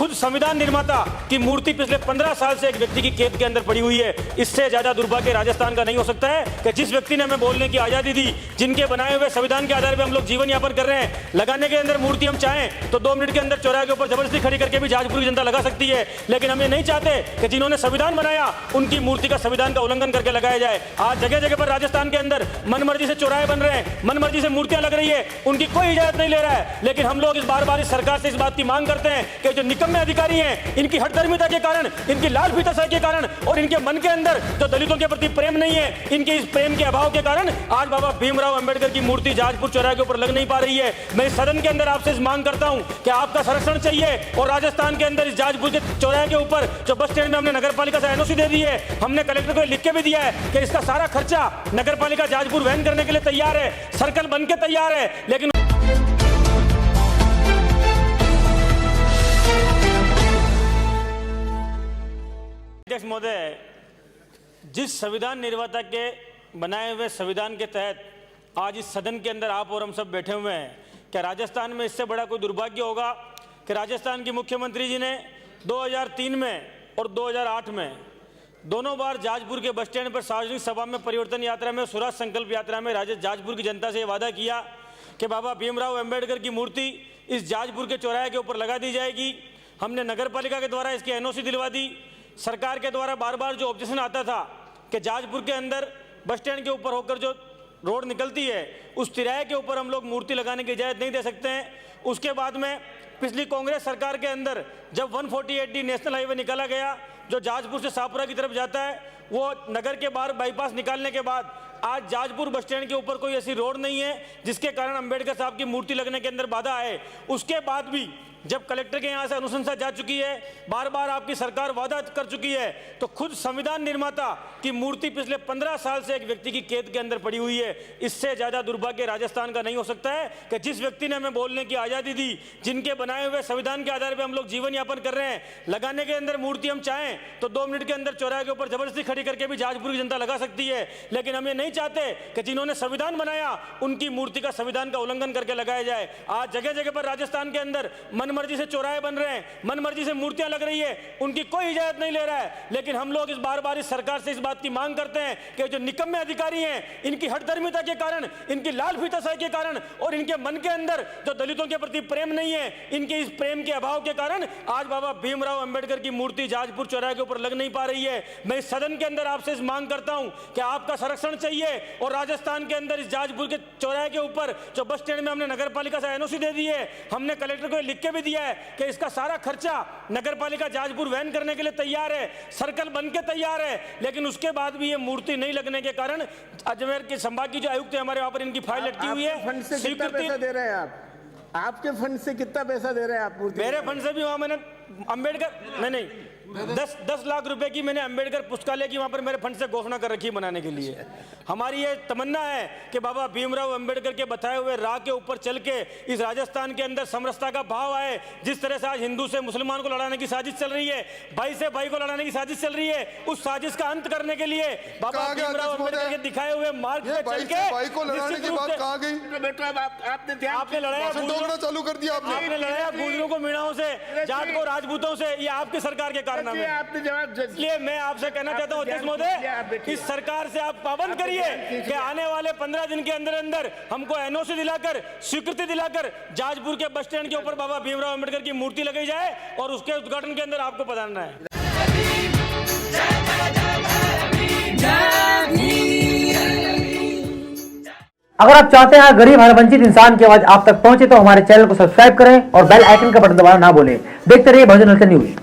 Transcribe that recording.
खुद संविधान निर्माता की मूर्ति पिछले 15 साल से एक व्यक्ति की खेत के अंदर पड़ी हुई है। इससे ज्यादा दुर्भाग्य राजस्थान का नहीं हो सकता है कि जिस व्यक्ति ने हमें बोलने की आजादी दी, जिनके बनाए हुए संविधान के आधार पर हम लोग जीवन यापन कर रहे हैं, लगाने के अंदर मूर्ति हम चाहें तो 2 मिनट के अंदर चौराहे के ऊपर जबरदस्ती खड़ी करके भी जाजपुर की जनता लगा सकती है। लेकिन हम ये नहीं चाहते कि जिन्होंने संविधान बनाया उनकी मूर्ति का संविधान का उल्लंघन करके लगाया जाए। आज जगह जगह पर राजस्थान के अंदर मनमर्जी से चौराहे बन रहे हैं, मनमर्जी से मूर्तियां लग रही है, उनकी कोई इजाजत नहीं ले रहा है। लेकिन हम लोग इस बार इस सरकार से इस बात की मांग करते हैं कि जो निकम्मे अधिकारी हैं, इनकी हठधर्मिता के कारण, इनकी लाल फीताशाही के कारण और इनके मन के अंदर जो दलितों के प्रति प्रेम नहीं है, इनके इस प्रेम के अभाव के कारण आज बाबा भीमराव अंबेडकर की मूर्ति जाजपुर चौराहे के ऊपर लग नहीं पा रही है। मैं इस सदन के अंदर आपसे इस मांग करता हूं कि आपका संरक्षण चाहिए और राजस्थान के अंदर इस जाजपुर के चौराहे के ऊपर जो बस स्टैंड में हमने नगर पालिका से एनओसी दे दी है, हमने कलेक्टर को लिख के भी दिया है कि इसका सारा खर्चा नगर पालिका जाजपुर वहन करने के लिए तैयार है, सर्कल बन के तैयार है। लेकिन अध्यक्ष महोदय, जिस संविधान निर्माता के बनाए हुए संविधान के तहत आज इस सदन के अंदर आप और हम सब बैठे हुए हैं, क्या राजस्थान में इससे बड़ा कोई दुर्भाग्य होगा कि राजस्थान की मुख्यमंत्री जी ने 2003 में और 2008 में दोनों बार जाजपुर के बस स्टैंड पर सार्वजनिक सभा में, परिवर्तन यात्रा में, स्वराज संकल्प यात्रा में जाजपुर की जनता से वादा किया कि बाबा भीमराव अंबेडकर की मूर्ति इस जाजपुर के चौराहे के ऊपर लगा दी जाएगी। हमने नगर पालिका के द्वारा इसकी एनओसी दिलवा दी। सरकार के द्वारा बार बार जो ऑब्जेक्शन आता था कि जाजपुर के अंदर बस स्टैंड के ऊपर होकर जो रोड निकलती है उस तिराहे के ऊपर हम लोग मूर्ति लगाने की इजाज़त नहीं दे सकते हैं। उसके बाद में पिछली कांग्रेस सरकार के अंदर जब 148D नेशनल हाईवे निकाला गया जो जाजपुर से शाहपुरा की तरफ जाता है, वो नगर के बाहर बाईपास निकालने के बाद आज जाजपुर बस स्टैंड के ऊपर कोई ऐसी रोड नहीं है जिसके कारण अंबेडकर साहब की मूर्ति लगने के अंदर बाधा आए। उसके बाद भी जब कलेक्टर के यहाँ से अनुशंसा जा चुकी है, बार बार आपकी सरकार वादा कर चुकी है, तो खुद संविधान निर्माता की मूर्ति पिछले 15 साल से एक व्यक्ति की खेत के अंदर पड़ी हुई है। इससे ज्यादा दुर्भाग्य राजस्थान का नहीं हो सकता है कि जिस व्यक्ति ने हमें बोलने की आजादी दी, जिनके बनाए हुए संविधान के आधार पर हम लोग जीवन यापन कर रहे हैं, लगाने के अंदर मूर्ति हम चाहें तो 2 मिनट के अंदर चौराहे के ऊपर जबरदस्ती खड़ी करके भी जाजपुर की जनता लगा सकती है। लेकिन हम ये नहीं चाहते कि जिन्होंने संविधान बनाया उनकी मूर्ति का संविधान का उल्लंघन करके लगाया जाए। आज जगह जगह पर राजस्थान के अंदर मनमर्जी से चौराहे बन रहे हैं, मनमर्जी से मूर्तियां लग रही है, उनकी कोई इजाजत नहीं ले रहा है। लेकिन हम लोग इस बार इस सरकार से इस बात की मांग करते हैं कि जो निकम्मे अधिकारी हैं, इनकी हठधर्मिता के कारण, इनकी लाल फीताशाही के कारण और इनके मन के अंदर जो दलितों के प्रति प्रेम नहीं है, इनके इस प्रेम के अभाव के कारण आज बाबा भीमराव अंबेडकर की मूर्ति जाजपुर चौराहे के ऊपर लग नहीं पा रही है। मैं इस सदन के अंदर आपसे इस मांग करता हूं कि आपका संरक्षण चाहिए और राजस्थान के अंदर इस जाजपुर के चौराहे के ऊपर जो बस स्टैंड में हमने नगर पालिका से एनओसी दे दी है, हमने कलेक्टर को लिख के भी दिया है कि इसका सारा खर्चा नगर पालिका जाजपुर वहन करने के लिए तैयार है, सर्कल बन के तैयार है। लेकिन उसके बाद भी ये मूर्ति नहीं लगने के कारण अजमेर के संभाग की जो आयुक्त है हमारे वहां पर इनकी फाइल लटकी हुई है। फंड से कितना पैसा दे रहे हैं आपके फंड से कितना पैसा दे रहे हैं आप? मेरे फंड से भी वहां मैंने अंबेडकर नहीं 10 लाख रुपए की मैंने अंबेडकर पुस्तकालय की वहां पर मेरे फंड से घोषणा कर रखी बनाने के लिए। हमारी ये तमन्ना है कि बाबा भीमराव अंबेडकर के बताए हुए राह के ऊपर चल के इस राजस्थान के अंदर समरसता का भाव आए। जिस तरह से आज हिंदू से मुसलमान को लड़ाने की साजिश चल रही है, भाई से भाई को लड़ाने की साजिश चल रही है, उस साजिश का अंत करने के लिए बाबा भीमराव अंबेडकर के दिखाए हुए मार्ग पे चल के आपने लड़ाया चालू कर दिया, आपने लड़ाया गुजरों को मीणाओं से, जाट को राजपूतों से। ये आपकी सरकार के कारण आपने जवाब। इसलिए मैं आपसे कहना चाहता हूं अध्यक्ष महोदय, इस सरकार से आप पाबंद करिए कि आने वाले 15 दिन के अंदर अंदर हमको एनओसी दिलाकर, स्वीकृति दिलाकर जाजपुर के बस स्टैंड के ऊपर बाबा भीमराव अंबेडकर की मूर्ति लगाई जाए और उसके उद्घाटन के अंदर आपको पधारना है। अगर आप चाहते हैं गरीब हर वंचित इंसान की आवाज आप तक पहुंचे तो हमारे चैनल को सब्सक्राइब करें और बेल आइकन का बटन दबाना ना भूलें। देखते रहिए बहुजन न्यूज।